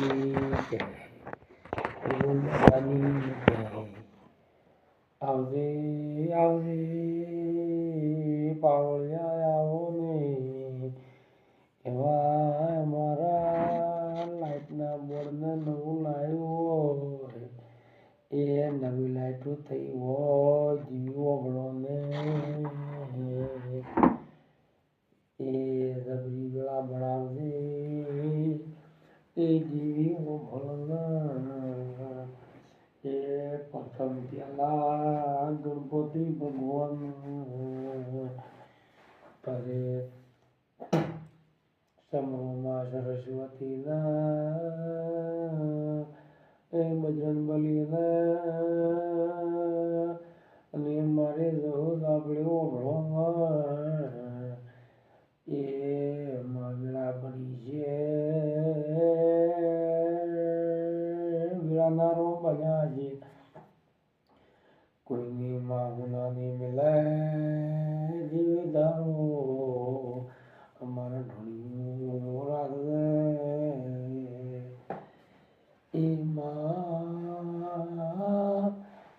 જય ગુરુદાની જય આવજે આવજે પાવળિયા આવો ને એવા અમારા લાઇટના બોર્ડને નવું લાવ્યું હોય એ નવી લાઇટો થઈ હોય જીવો ભણોને એ રબરી વેળા બનાવજે એ જીવી ભણના એ પ્રથમ પેલા ગણપતિ ભગવાન પછી સમૂહમાં સરસ્વતીના એ બજરંગબલીના અને મારે જવું આપણે ઓભળવા એ વેળા બની છે વેળાનારો બન્યા છે કોઈની માગુનાની મિલે જીવે ધારો અમારા ઢોળિયું રાખજે એમાં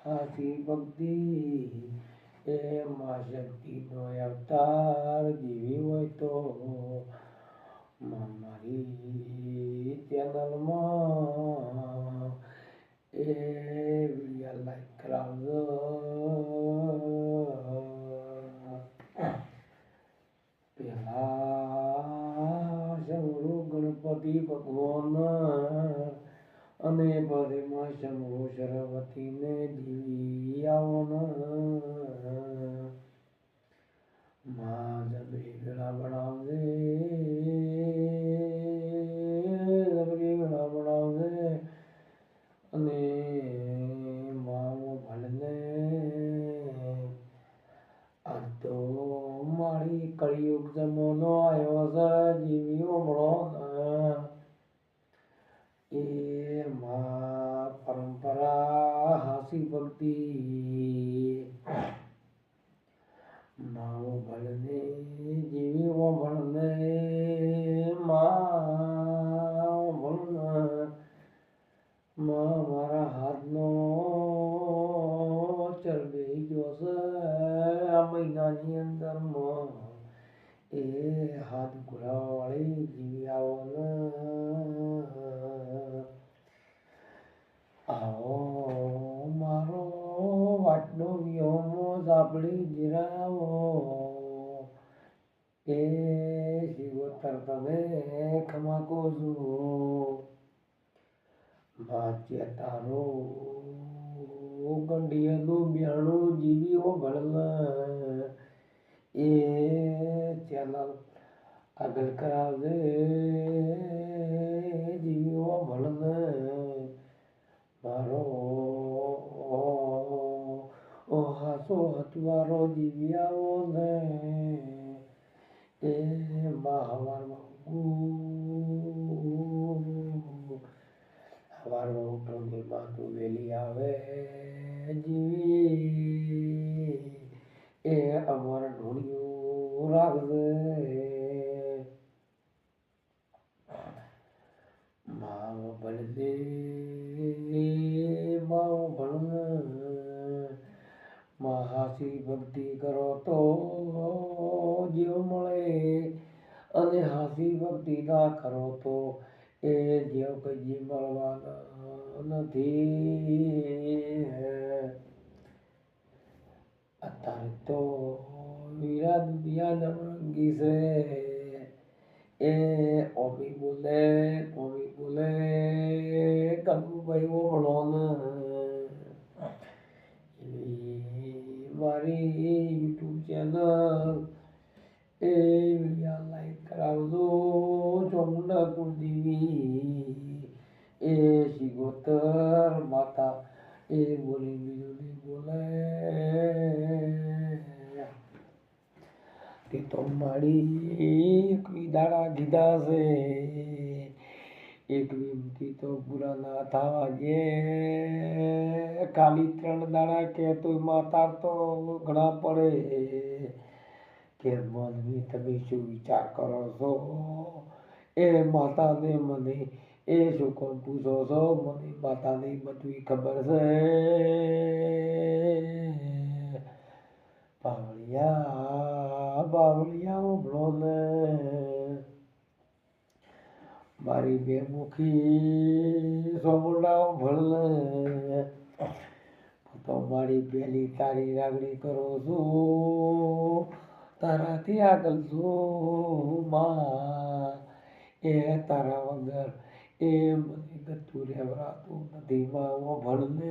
હાથી ભક્તિ એ મા શક્તિનો અવતાર જેવી હોય તો મારી ચેનલમાં એ વિડીયો લાઈક કરાવજો પેલા શંભુ ગણપતિ ભગવાન અને બરેમાં શંભુ સરસ્વતીને જીવી આવવાના માં જબરી વેળા બનાવજે જબરી વેળા બનાવજે અને માવો ભલને આ તો મારી કળિયુગ જમાનો આવ્યો છે જીવી ઓમળો એ માં પરંપરા હાસી ભક્તિ માવો ભલને જીવી ઓમળને માં ભલને મારા હાથનો ચરબી ગયો છે આ મહિનાની અંદરમાં એ હાથ ઘોડાવાળી જીવી આવો મારો વાટનો વિહોમો સાંભળી જીરાવો એ શિવોતર તમે ખમાકો છો ભાગ્ય તારો ગંડિયાનું બિયાણું જીવીઓ ભળવા એ ચેનલ આગળ કરાવજે જીવીઓ ભળવા મારો હાસો હતવારો જીવ્યાઓ ને એ હવારમાં સવારમાં ઉઠોની માતું વેલી આવે જીવી એ અમારા ઢોળિયું રાખજે માવો ભળજે માવો ભળને માં હાસી ભક્તિ કરો તો જીવ મળે અને હાસી ભક્તિ ના કરો તો એ જીવ કઈ મળવાના નથી અત્યારે તો વીરા દુનિયા નવરંગી છે એ ઓમી બોલે કનુભાઈ ઓળો ને મારી યુટ્યુબ ચેનલ એ વિડીયો લાઈક કરાવજો ચોમુંડા કુળદેવી એ શિગોતર માતા એ બોલી બીજું નહીં બોલે તે તો મારી દાડા દીધા છે એક વિનંતી તો પૂરા ના થવા ગે ખાલી 3 દાડા કે તો માતા તો ઘણા પડે કે મનવી તમે શું વિચાર કરો છો એ માતાને મને એ શું કોણ પૂછો છો મને માતાની બધું ખબર છે બાવળિયા બાવળિયા ઉભળો ને મારી બે મુખી સોમડા ઉભળને તો મારી પેલી તારી રાગડી કરો છું તારાથી આગળ છું માં એ તારા વગર એ મને ગતું રહેવરાતું નથી માં ઓ ભળને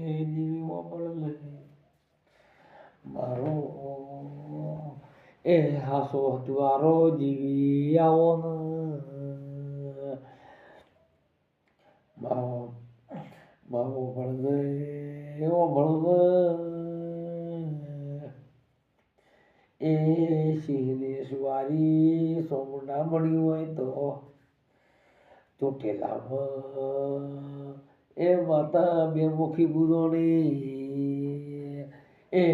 જીવી ઓ ભળને મારો એ હાસો દ્વારો જીવી આવો ને માવો ભળને એવો ભળને એ સિંહને સુવારી સોમડા મળ્યું હોય તો ચોટેલામાં એ માતા બે મુખી બુદોણી એ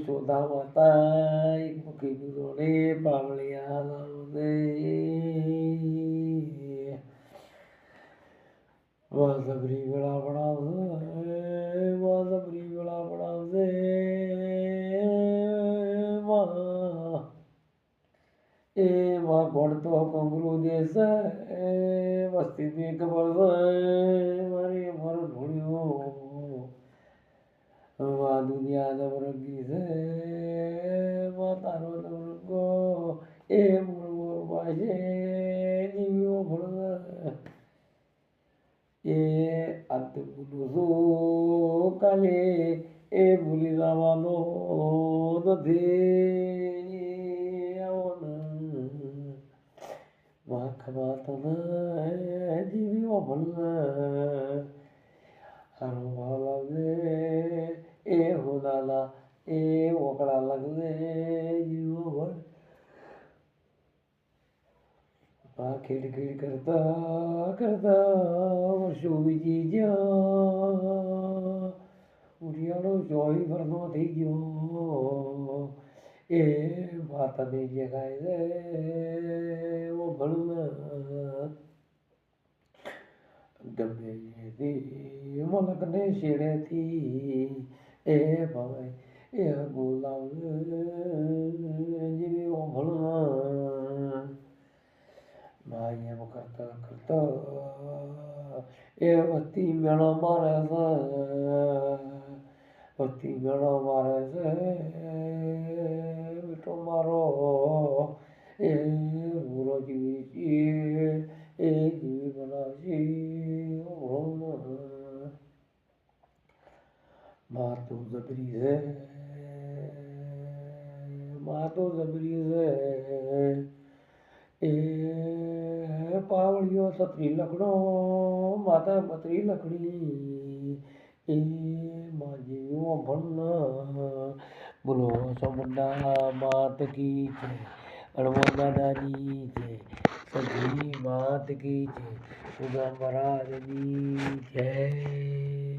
સોદા માતા એક મુખી બુદોણી પાવળિયા લાવને વાસબરી વેળા ભણાવશે વાસબરી વેળા ભણાવશે એ માં ભણતો કંગરું દેશે વસ્તીની ખબર છે મારી મારો ઢોળ્યો માં દુનિયા નવરંગી છે માં તારો નવરંગો એ મોર મોર પાસે જીવ્યો ભણ એ અંત બોલું છું કાલે એ ભૂલી જવાનો નથી ખબર તને જીવ્યો ભણને હારો ભાવ લાગને એ હોનાના એ ઓકળા લાગને જીવ્યો ભણ ખેડ ખેડ કરતા કરતા વર્ષો વીતી ગયા ઉરિયાળો ચોવી વર્ષનો થઈ ગયો એ માતાની જગાય ઓ ભણને ગમે મલકને શેડેથી એ ભાઈ એ બોલાવ જેવી ઓ ભણને ભાઈ એમ કરતા કરતા એ વસ્તી મેળો મારે છે વસ્તી મેળો મારે છે બેટો મારો એ ભૂરો જીવી એ જીવી બનાવશી માં તો જબરી છે માં તો જબરી છે એ પાવળિયો સત્રી લખડો માતા પતરી લખડી એ માજીઓ ભણ બોલો સોમંડા માત કી છે હનુમાન દાદાની છે સજી માત કી છે સુગા મહારાજની જય